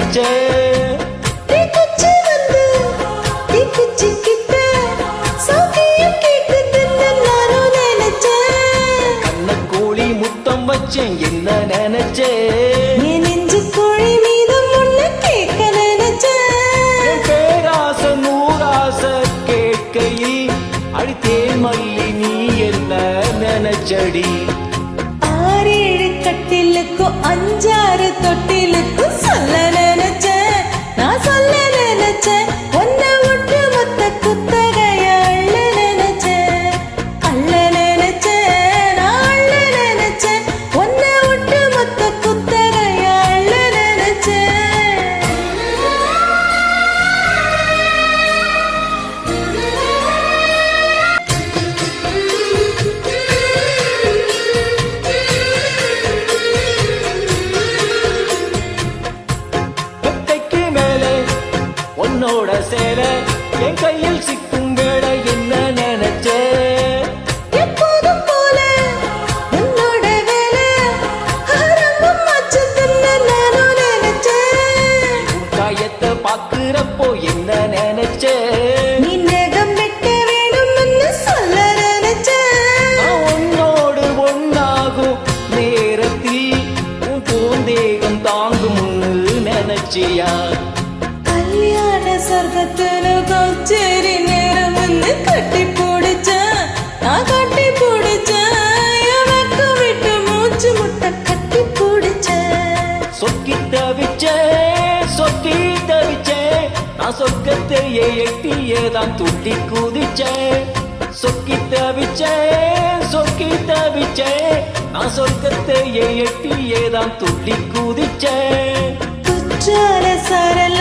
நினைச்சேன். கண்ணக்கோழி முத்தம் வச்சேன் என்ன நினைச்சேன். பேராச நூறாச கேட்கையில் அடித்தேன் மல்லி நீ என்ன நினைச்சடி. 6-7 கட்டிலுக்கும் 5-6 தொட்டிலுக்கும் சொல்ல நினைச்சேன். நான் சொல்ல நினைச்சேன். ஒன்ன விட்டு மொத்த குத்தகைய அள்ள நினைச்சேன். அள்ள நினைச்சேன். நான் அள்ள நினைச்சேன். ஒன்ன விட்டு மொத்த குத்தகைய அள்ள நினைச்சேன். மெத்தைக்கு மேலே உன்னோட சேர என் கையில் சிக்கும் வேளை என்ன நினைச்சேன். எப்போதும் போல உன்னோட வேலை ஆரம்பம் ஆச்சுன்னு நானும் நினைச்சேன். காயத்தை பாக்குறப்போ என்ன நினைச்சேன். நீ நகம் வெட்ட வேணும்னு சொல்ல நினைச்சேன். நான் உன்னோடு ஒன்னாகும் நேரத்தில் உன் பூந்தேகம் தாங்கும்னு நினைச்சியா. கல்யாண சொர்க்கத்துல கச்சேரி நேரம் வந்து கட்டி பிடிச்சேன். நான் கட்டி பிடிச்சேன். எனக்கு விட்டு மூச்சு முட்டை கட்டி பிடிச்சேன். சொக்கி தவிச்சேன் சொக்கி தவிச்சேன். நான் சொர்க்கத்தையே எட்டியேதான் துள்ளி குதிச்சேன். சொக்கி தவிச்சேன் சொக்கி தவிச்சேன். நான் சொர்க்கத்தையே எட்டியேதான் துள்ளி குதிச்சேன். குற்றால சரல